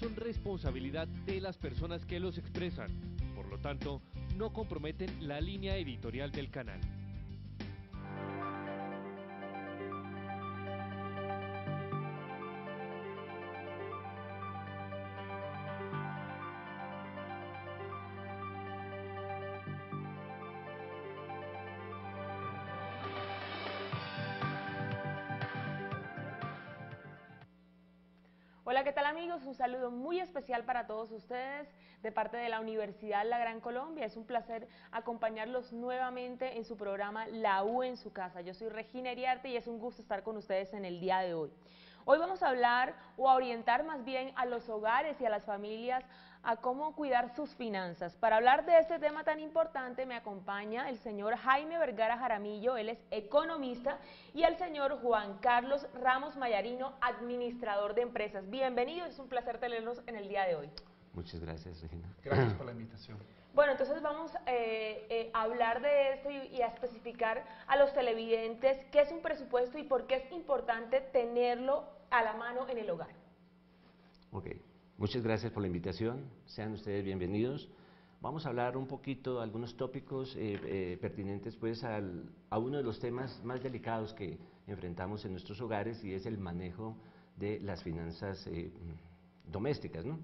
son responsabilidad de las personas que los expresan. Por lo tanto, no comprometen la línea editorial del canal. Hola, ¿qué tal amigos? Un saludo muy especial para todos ustedes de parte de la Universidad La Gran Colombia. Es un placer acompañarlos nuevamente en su programa La U en su casa. Yo soy Regina Iriarte y es un gusto estar con ustedes en el día de hoy. Hoy vamos a hablar o a orientar más bien a los hogares y a las familias a cómo cuidar sus finanzas. Para hablar de este tema tan importante me acompaña el señor Jaime Vergara Jaramillo, él es economista, y el señor Juan Carlos Ramos Mayarino, administrador de empresas. Bienvenidos, es un placer tenerlos en el día de hoy. Muchas gracias, Regina. Gracias por la invitación. Bueno, entonces vamos a hablar de esto y a especificar a los televidentes qué es un presupuesto y por qué es importante tenerlo a la mano en el hogar. Ok, muchas gracias por la invitación, sean ustedes bienvenidos. Vamos a hablar un poquito de algunos tópicos pertinentes pues a uno de los temas más delicados que enfrentamos en nuestros hogares y es el manejo de las finanzas domésticas, ¿no?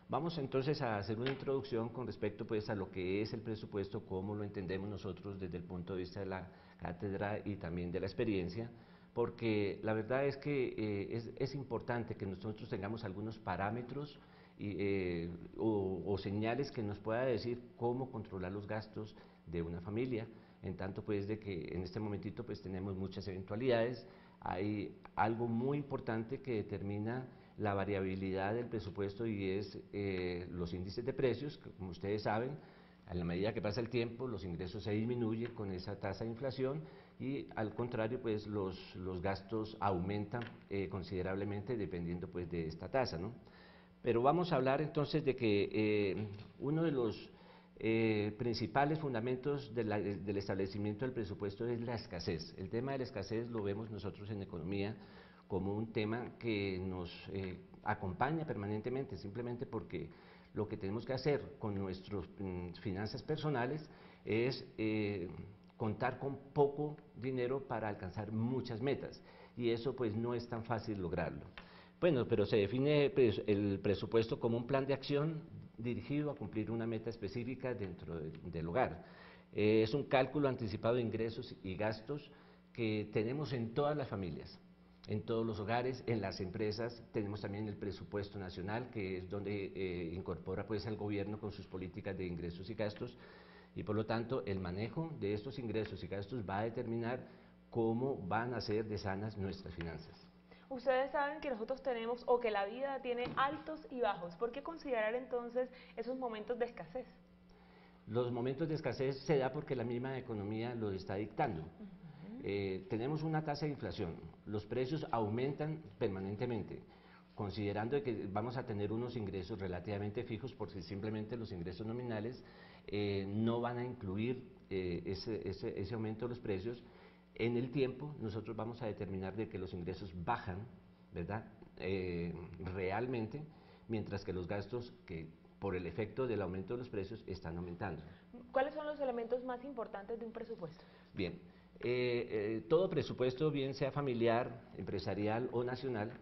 Vamos entonces a hacer una introducción con respecto pues a lo que es el presupuesto, cómo lo entendemos nosotros desde el punto de vista de la cátedra y también de la experiencia, porque la verdad es que es importante que nosotros tengamos algunos parámetros o señales que nos pueda decir cómo controlar los gastos de una familia, en tanto pues de que en este momentito pues tenemos muchas eventualidades. Hay algo muy importante que determina la variabilidad del presupuesto y es los índices de precios, que como ustedes saben, a la medida que pasa el tiempo los ingresos se disminuyen con esa tasa de inflación y al contrario pues los gastos aumentan considerablemente dependiendo pues de esta tasa, ¿no? Pero vamos a hablar entonces de que uno de los principales fundamentos del establecimiento del presupuesto es la escasez. El tema de la escasez lo vemos nosotros en economía como un tema que nos acompaña permanentemente, simplemente porque lo que tenemos que hacer con nuestras finanzas personales es contar con poco dinero para alcanzar muchas metas y eso pues no es tan fácil lograrlo. Bueno, pero se define el presupuesto como un plan de acción dirigido a cumplir una meta específica dentro del hogar. Es un cálculo anticipado de ingresos y gastos que tenemos en todas las familias, en todos los hogares, en las empresas. Tenemos también el presupuesto nacional, que es donde incorpora pues el gobierno con sus políticas de ingresos y gastos, y por lo tanto el manejo de estos ingresos y gastos va a determinar cómo van a ser de sanas nuestras finanzas. Ustedes saben que nosotros tenemos, o que la vida tiene altos y bajos. ¿Por qué considerar entonces esos momentos de escasez? Los momentos de escasez se da porque la misma economía lo está dictando. Tenemos una tasa de inflación, los precios aumentan permanentemente, considerando que vamos a tener unos ingresos relativamente fijos porque simplemente los ingresos nominales no van a incluir ese aumento de los precios. En el tiempo nosotros vamos a determinar de que los ingresos bajan, ¿verdad? Realmente, mientras que los gastos que por el efecto del aumento de los precios están aumentando. ¿Cuáles son los elementos más importantes de un presupuesto? Bien, todo presupuesto, bien sea familiar, empresarial o nacional,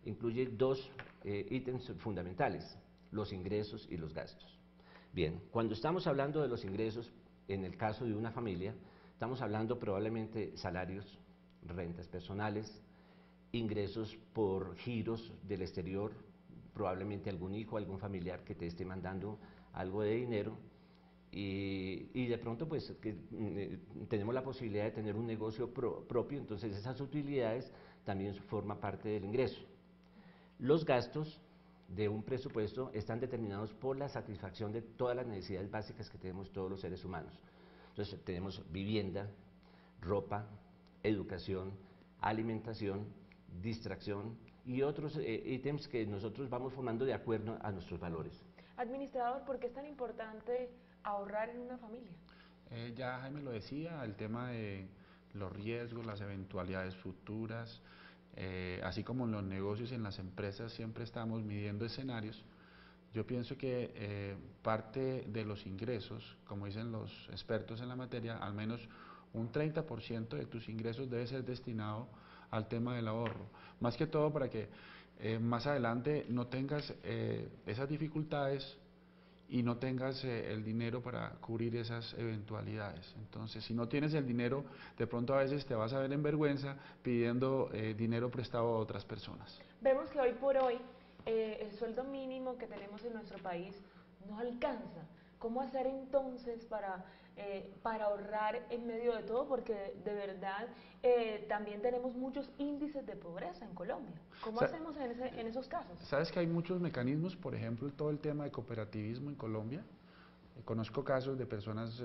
incluye dos ítems fundamentales, los ingresos y los gastos. Bien, cuando estamos hablando de los ingresos, en el caso de una familia, estamos hablando probablemente salarios, rentas personales, ingresos por giros del exterior, probablemente algún hijo, algún familiar que te esté mandando algo de dinero, y de pronto pues tenemos la posibilidad de tener un negocio propio, entonces esas utilidades también forman parte del ingreso. Los gastos de un presupuesto están determinados por la satisfacción de todas las necesidades básicas que tenemos todos los seres humanos. Entonces tenemos vivienda, ropa, educación, alimentación, distracción y otros ítems que nosotros vamos formando de acuerdo a nuestros valores. Administrador, ¿por qué es tan importante ahorrar en una familia? Ya Jaime lo decía, el tema de los riesgos, las eventualidades futuras, así como en los negocios y en las empresas siempre estamos midiendo escenarios, Yo pienso que parte de los ingresos, como dicen los expertos en la materia, al menos un 30% de tus ingresos debe ser destinado al tema del ahorro. Más que todo para que más adelante no tengas esas dificultades y no tengas el dinero para cubrir esas eventualidades. Entonces, si no tienes el dinero, de pronto a veces te vas a ver en vergüenza pidiendo dinero prestado a otras personas. Vemos que hoy por hoy el sueldo mínimo que tenemos en nuestro país no alcanza. ¿Cómo hacer entonces para ahorrar en medio de todo? Porque de verdad también tenemos muchos índices de pobreza en Colombia. ¿Cómo hacemos en esos casos? Sabes que hay muchos mecanismos, por ejemplo, todo el tema de cooperativismo en Colombia. Conozco casos de personas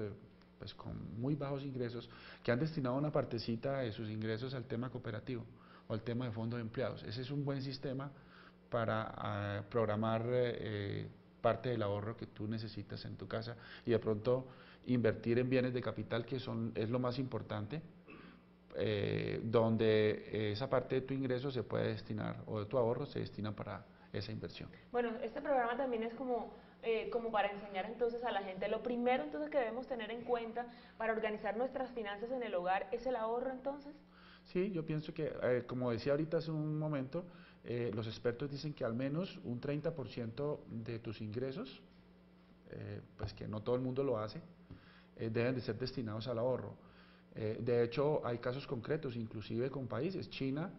pues con muy bajos ingresos que han destinado una partecita de sus ingresos al tema cooperativo o al tema de fondo de empleados. Ese es un buen sistema para programar parte del ahorro que tú necesitas en tu casa y de pronto invertir en bienes de capital, que es lo más importante, donde esa parte de tu ingreso se puede destinar, o de tu ahorro se destina para esa inversión. Bueno, este programa también es como para enseñar entonces a la gente. Lo primero entonces que debemos tener en cuenta para organizar nuestras finanzas en el hogar es el ahorro entonces. Sí, yo pienso que, como decía ahorita hace un momento, los expertos dicen que al menos un 30% de tus ingresos, pues que no todo el mundo lo hace, deben de ser destinados al ahorro. De hecho, hay casos concretos, inclusive con países. China,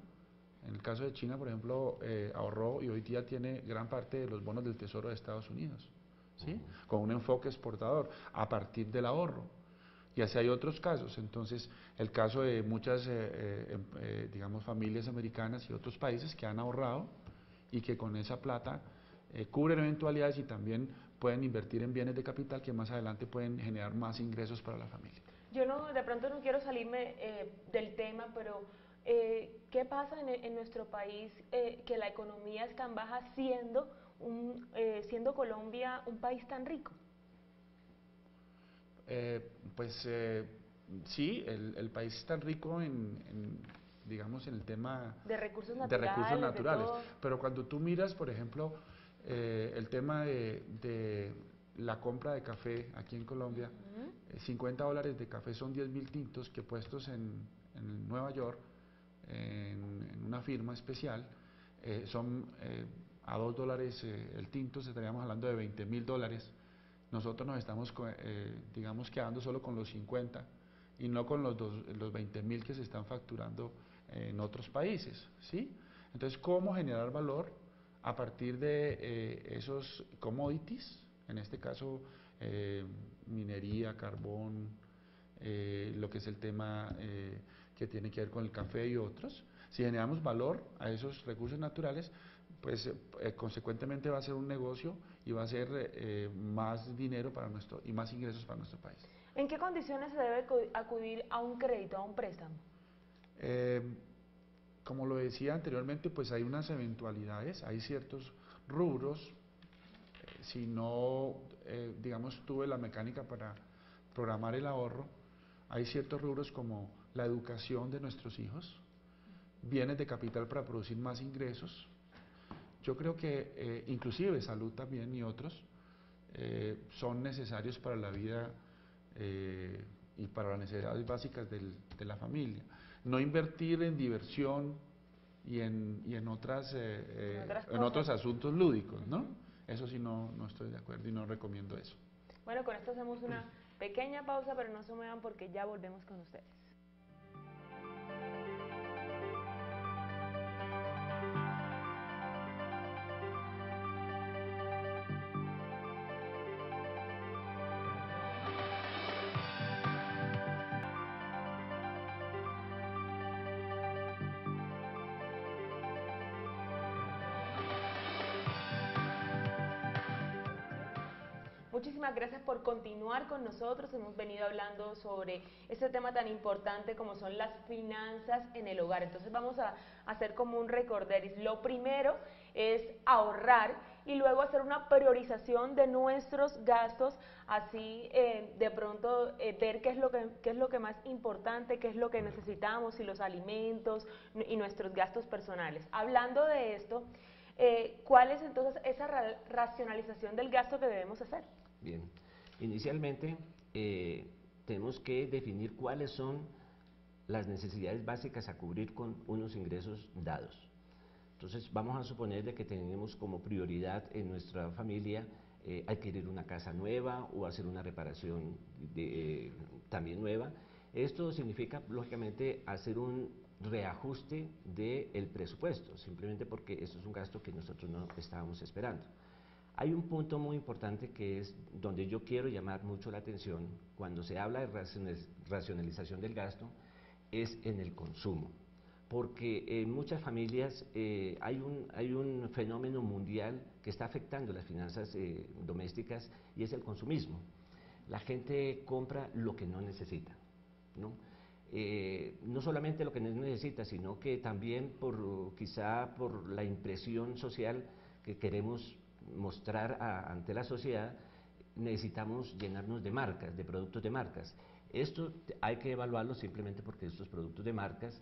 en el caso de China, por ejemplo, ahorró y hoy día tiene gran parte de los bonos del Tesoro de Estados Unidos, ¿sí? Con un enfoque exportador a partir del ahorro. Y así hay otros casos. Entonces, el caso de muchas, digamos, familias americanas y otros países que han ahorrado y que con esa plata cubren eventualidades y también pueden invertir en bienes de capital que más adelante pueden generar más ingresos para la familia. Yo de pronto no quiero salirme del tema, pero ¿qué pasa en nuestro país que la economía es tan baja siendo Colombia un país tan rico? Sí, el país es tan rico digamos, en el tema de recursos naturales, pero cuando tú miras, por ejemplo, el tema de la compra de café aquí en Colombia, $50 de café son 10.000 tintos que puestos en Nueva York, en una firma especial, son a $2 el tinto, estaríamos hablando de $20.000. Nosotros nos estamos, digamos, quedando solo con los 50 y no con los 20.000 que se están facturando en otros países, ¿sí? Entonces, ¿cómo generar valor a partir de esos commodities? En este caso, minería, carbón, lo que es el tema que tiene que ver con el café y otros. Si generamos valor a esos recursos naturales, pues consecuentemente va a ser un negocio y va a ser más dinero y más ingresos para nuestro país. ¿En qué condiciones se debe acudir a un crédito, a un préstamo? Como lo decía anteriormente, pues hay unas eventualidades, hay ciertos rubros, si no, digamos, tuve la mecánica para programar el ahorro, hay ciertos rubros como la educación de nuestros hijos, bienes de capital para producir más ingresos. Yo creo que inclusive salud también y otros son necesarios para la vida y para las necesidades básicas de la familia. No invertir en diversión y en otros asuntos lúdicos, ¿no? Eso sí no estoy de acuerdo y no recomiendo eso. Bueno, con esto hacemos una pequeña pausa, pero no se muevan porque ya volvemos con ustedes. Muchísimas gracias por continuar con nosotros. Hemos venido hablando sobre este tema tan importante como son las finanzas en el hogar. Entonces vamos a hacer como un recorderis. Lo primero es ahorrar y luego hacer una priorización de nuestros gastos, así de pronto ver qué es lo que más importante, qué es lo que necesitamos, y los alimentos y nuestros gastos personales. Hablando de esto, ¿Cuál es entonces esa racionalización del gasto que debemos hacer? Bien, inicialmente tenemos que definir cuáles son las necesidades básicas a cubrir con unos ingresos dados. Entonces vamos a suponer de que tenemos como prioridad en nuestra familia adquirir una casa nueva o hacer una reparación también nueva. Esto significa lógicamente hacer un reajuste del presupuesto, simplemente porque esto es un gasto que nosotros no estábamos esperando. Hay un punto muy importante que es donde yo quiero llamar mucho la atención cuando se habla de racionalización del gasto, es en el consumo, porque en muchas familias hay un fenómeno mundial que está afectando las finanzas domésticas y es el consumismo. La gente compra lo que no necesita, ¿no? No solamente lo que no necesita, sino que también quizá por la impresión social que queremos mostrar ante la sociedad, necesitamos llenarnos de marcas, de productos de marcas. Esto hay que evaluarlo simplemente porque estos productos de marcas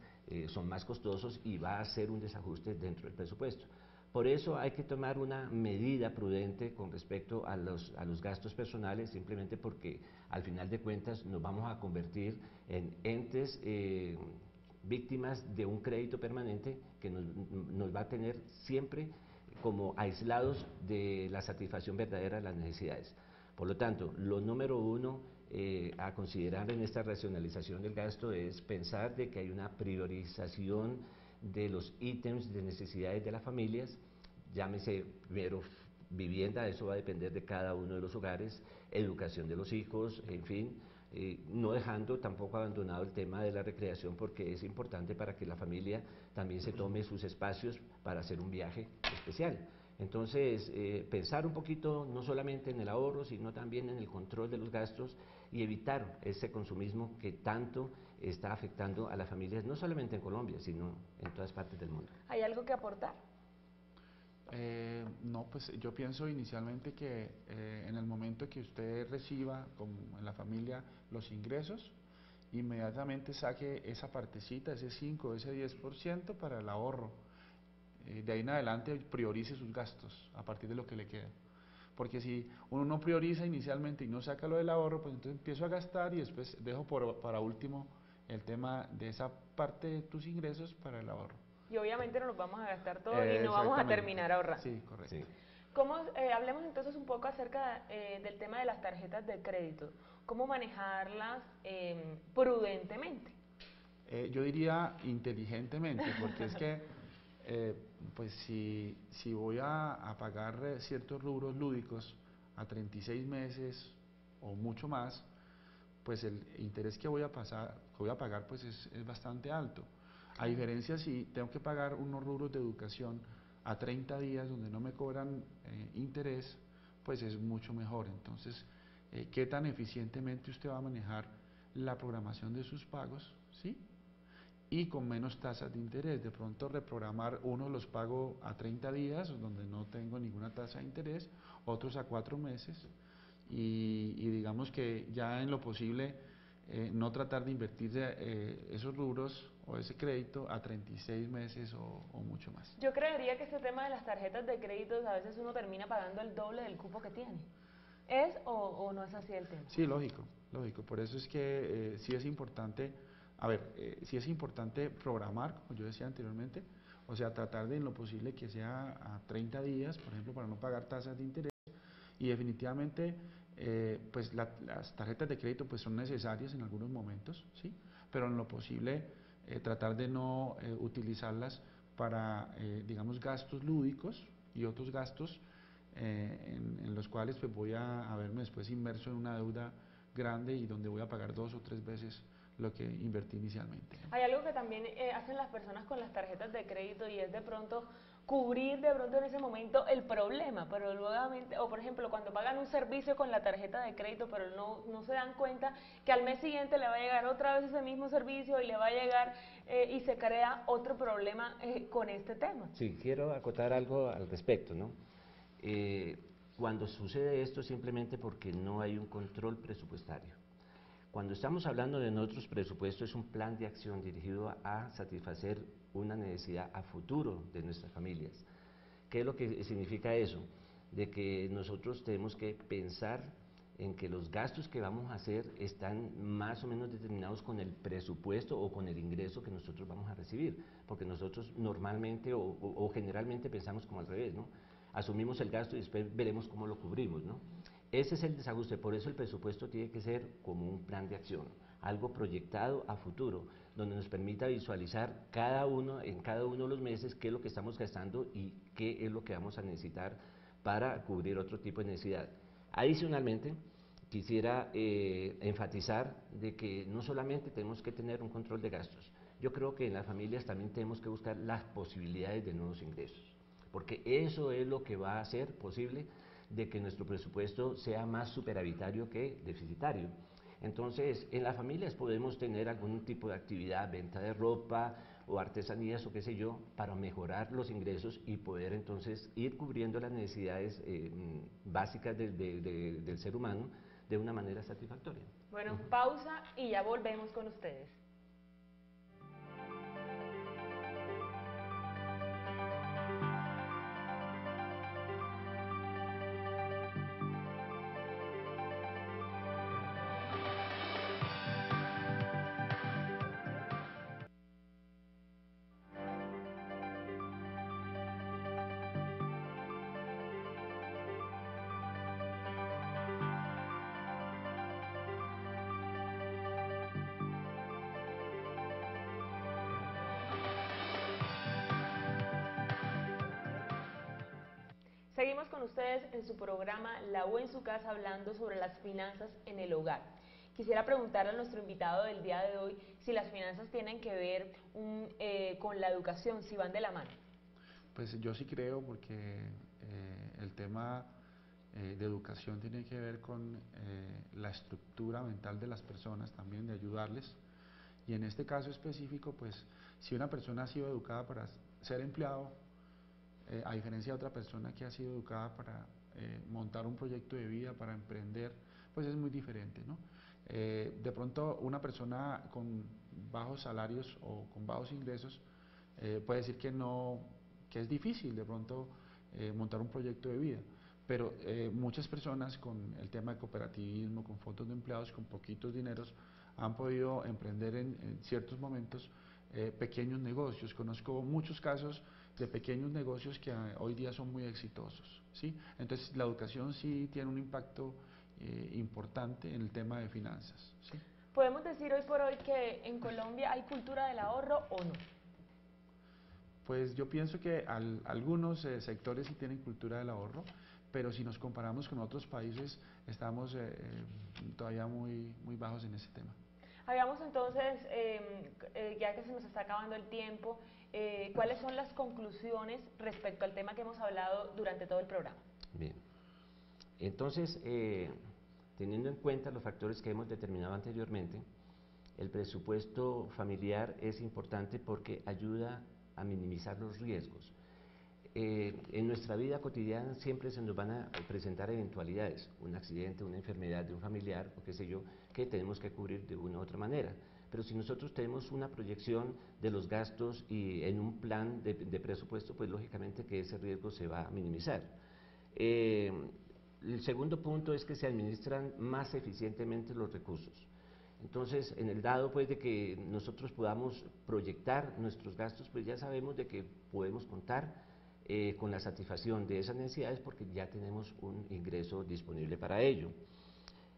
son más costosos y va a ser un desajuste dentro del presupuesto. Por eso hay que tomar una medida prudente con respecto a los gastos personales, simplemente porque al final de cuentas nos vamos a convertir en entes víctimas de un crédito permanente que nos va a tener siempre como aislados de la satisfacción verdadera de las necesidades. Por lo tanto, lo número uno a considerar en esta racionalización del gasto es pensar de que hay una priorización de los ítems de necesidades de las familias, llámese primero vivienda, eso va a depender de cada uno de los hogares, educación de los hijos, en fin, no dejando tampoco abandonado el tema de la recreación porque es importante para que la familia también se tome sus espacios para hacer un viaje especial. Entonces, pensar un poquito no solamente en el ahorro, sino también en el control de los gastos y evitar ese consumismo que tanto está afectando a las familias, no solamente en Colombia, sino en todas partes del mundo. ¿Hay algo que aportar? No, pues yo pienso inicialmente que en el momento que usted reciba, como en la familia, los ingresos, inmediatamente saque esa partecita, ese 5, ese 10% para el ahorro. De ahí en adelante priorice sus gastos a partir de lo que le queda. Porque si uno no prioriza inicialmente y no saca lo del ahorro, pues entonces empiezo a gastar y después dejo para último el tema de esa parte de tus ingresos para el ahorro. Y obviamente no nos vamos a gastar todo y no vamos a terminar ahorrando. Sí, correcto. Sí. Hablemos entonces un poco acerca del tema de las tarjetas de crédito. ¿Cómo manejarlas prudentemente? Yo diría inteligentemente, porque es que pues si voy a pagar ciertos rubros lúdicos a 36 meses o mucho más, pues el interés que voy a pagar pues es bastante alto. A diferencia si tengo que pagar unos rubros de educación a 30 días donde no me cobran interés, pues es mucho mejor. Entonces, ¿qué tan eficientemente usted va a manejar la programación de sus pagos? ¿Sí? Y con menos tasas de interés. De pronto reprogramar, unos los pago a 30 días, donde no tengo ninguna tasa de interés, otros a 4 meses, y digamos que ya en lo posible no tratar de invertir esos rubros o ese crédito a 36 meses o mucho más. Yo creería que este tema de las tarjetas de crédito a veces uno termina pagando el doble del cupo que tiene. ¿Es o no es así el tema? Sí, lógico. Por eso es que sí es importante, sí es importante programar, como yo decía anteriormente, o sea, tratar de en lo posible que sea a 30 días, por ejemplo, para no pagar tasas de interés, y definitivamente pues las tarjetas de crédito pues son necesarias en algunos momentos, ¿sí? Pero en lo posible tratar de no utilizarlas para, digamos, gastos lúdicos y otros gastos en los cuales pues voy a verme después inmerso en una deuda grande y donde voy a pagar 2 o 3 veces lo que invertí inicialmente. Hay algo que también hacen las personas con las tarjetas de crédito y es de pronto cubrir de pronto en ese momento el problema, pero nuevamente, o por ejemplo cuando pagan un servicio con la tarjeta de crédito pero no se dan cuenta que al mes siguiente le va a llegar otra vez ese mismo servicio y le va a llegar y se crea otro problema con este tema. Sí, quiero acotar algo al respecto, ¿no? Cuando sucede esto simplemente porque no hay un control presupuestario. Cuando estamos hablando de nuestros presupuestos es un plan de acción dirigido a satisfacer una necesidad a futuro de nuestras familias. ¿Qué es lo que significa eso? De que nosotros tenemos que pensar en que los gastos que vamos a hacer están más o menos determinados con el presupuesto o con el ingreso que nosotros vamos a recibir, porque nosotros normalmente o generalmente pensamos como al revés, ¿no? Asumimos el gasto y después veremos cómo lo cubrimos, ¿no? Ese es el desajuste, por eso el presupuesto tiene que ser como un plan de acción, algo proyectado a futuro, donde nos permita visualizar en cada uno de los meses qué es lo que estamos gastando y qué es lo que vamos a necesitar para cubrir otro tipo de necesidad. Adicionalmente, quisiera enfatizar de que no solamente tenemos que tener un control de gastos, yo creo que en las familias también tenemos que buscar las posibilidades de nuevos ingresos, porque eso es lo que va a hacer posible de que nuestro presupuesto sea más superavitario que deficitario. Entonces, en las familias podemos tener algún tipo de actividad, venta de ropa o artesanías o qué sé yo, para mejorar los ingresos y poder entonces ir cubriendo las necesidades básicas del ser humano de una manera satisfactoria. Bueno, pausa y ya volvemos con ustedes. Seguimos con ustedes en su programa La U en su casa, hablando sobre las finanzas en el hogar. Quisiera preguntarle a nuestro invitado del día de hoy si las finanzas tienen que ver con la educación, si van de la mano. Pues yo sí creo, porque el tema de educación tiene que ver con la estructura mental de las personas, también de ayudarles. Y en este caso específico, pues si una persona ha sido educada para ser empleado, a diferencia de otra persona que ha sido educada para montar un proyecto de vida, para emprender, pues es muy diferente, ¿no? De pronto una persona con bajos salarios o con bajos ingresos puede decir que no, que es difícil de pronto montar un proyecto de vida, pero muchas personas con el tema de cooperativismo, con fondos de empleados, con poquitos dineros, han podido emprender en ciertos momentos pequeños negocios. Conozco muchos casos de pequeños negocios que hoy día son muy exitosos, ¿sí? Entonces la educación sí tiene un impacto importante en el tema de finanzas, ¿sí? ¿Podemos decir hoy por hoy que en Colombia hay cultura del ahorro o no? Pues yo pienso que algunos sectores sí tienen cultura del ahorro, pero si nos comparamos con otros países estamos todavía muy bajos en ese tema. Hagamos entonces, ya que se nos está acabando el tiempo, ¿cuáles son las conclusiones respecto al tema que hemos hablado durante todo el programa? Bien, entonces, teniendo en cuenta los factores que hemos determinado anteriormente, el presupuesto familiar es importante porque ayuda a minimizar los riesgos. En nuestra vida cotidiana siempre se nos van a presentar eventualidades, un accidente, una enfermedad de un familiar o qué sé yo, que tenemos que cubrir de una u otra manera. Pero si nosotros tenemos una proyección de los gastos y en un plan de presupuesto, pues lógicamente que ese riesgo se va a minimizar. El segundo punto es que se administran más eficientemente los recursos. Entonces, en el dado pues de que nosotros podamos proyectar nuestros gastos, pues ya sabemos de que podemos contar con la satisfacción de esas necesidades porque ya tenemos un ingreso disponible para ello.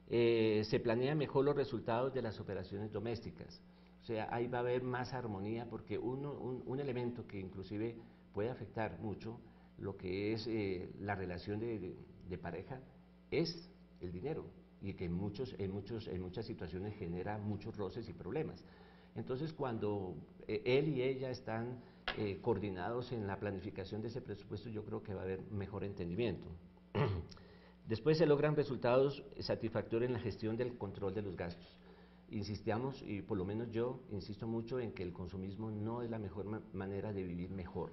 Se planean mejor los resultados de las operaciones domésticas, o sea, ahí va a haber más armonía porque un elemento que inclusive puede afectar mucho lo que es la relación de pareja es el dinero y que en muchas situaciones genera muchos roces y problemas. Entonces, cuando él y ella están coordinados en la planificación de ese presupuesto, yo creo que va a haber mejor entendimiento. Después se logran resultados satisfactorios en la gestión del control de los gastos. Insistíamos, y por lo menos yo insisto mucho en que el consumismo no es la mejor manera de vivir mejor.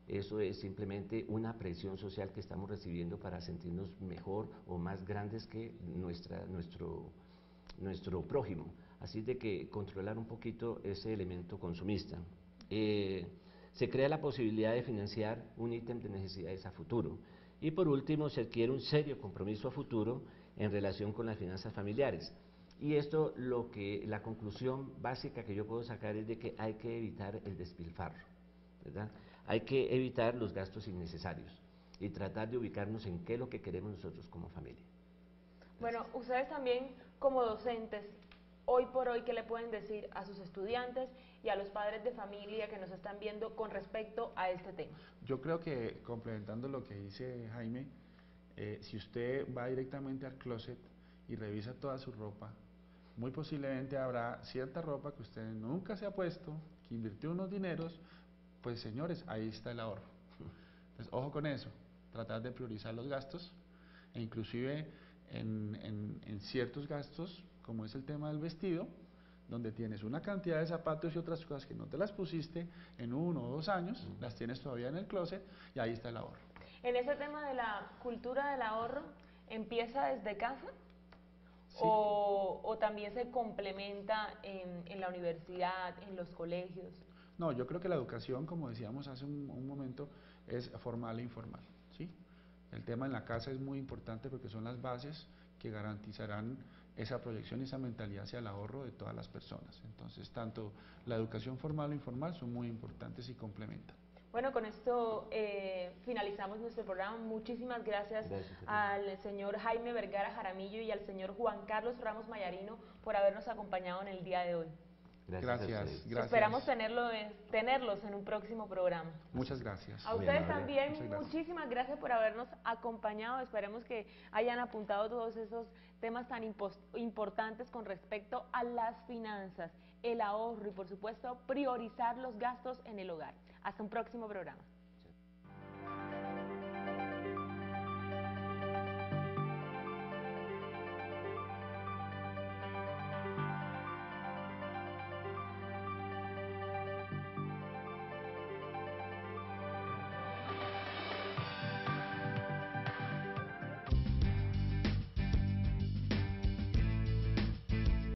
Eso es simplemente una presión social que estamos recibiendo para sentirnos mejor o más grandes que nuestro prójimo. Así de que controlar un poquito ese elemento consumista. se crea la posibilidad de financiar un ítem de necesidades a futuro. Y por último, se adquiere un serio compromiso a futuro en relación con las finanzas familiares. Y esto, la conclusión básica que yo puedo sacar es de que hay que evitar el despilfarro, ¿verdad? Hay que evitar los gastos innecesarios y tratar de ubicarnos en qué es lo que queremos nosotros como familia. Bueno, ustedes también como docentes, hoy por hoy, ¿qué le pueden decir a sus estudiantes y a los padres de familia que nos están viendo con respecto a este tema? Yo creo que, complementando lo que dice Jaime, si usted va directamente al closet y revisa toda su ropa, muy posiblemente habrá cierta ropa que usted nunca se ha puesto, que invirtió unos dineros, pues señores, ahí está el ahorro. Entonces, ojo con eso, tratar de priorizar los gastos, e inclusive en ciertos gastos, como es el tema del vestido, donde tienes una cantidad de zapatos y otras cosas que no te las pusiste en 1 o 2 años, las tienes todavía en el closet y ahí está el ahorro. En ese tema de la cultura del ahorro, ¿empieza desde casa? Sí. ¿O también se complementa en la universidad, en los colegios? No, yo creo que la educación, como decíamos hace un momento, es formal e informal, ¿sí? El tema en la casa es muy importante porque son las bases que garantizarán esa proyección y esa mentalidad hacia el ahorro de todas las personas. Entonces, tanto la educación formal o informal son muy importantes y complementan. Bueno, con esto finalizamos nuestro programa. Muchísimas gracias al señor Jaime Vergara Jaramillo y al señor Juan Carlos Ramos Mayarino por habernos acompañado en el día de hoy. Gracias. Esperamos tenerlos en un próximo programa. Muchas gracias. A ustedes también, muchísimas gracias por habernos acompañado. Esperemos que hayan apuntado todos esos temas tan importantes con respecto a las finanzas, el ahorro y por supuesto priorizar los gastos en el hogar. Hasta un próximo programa.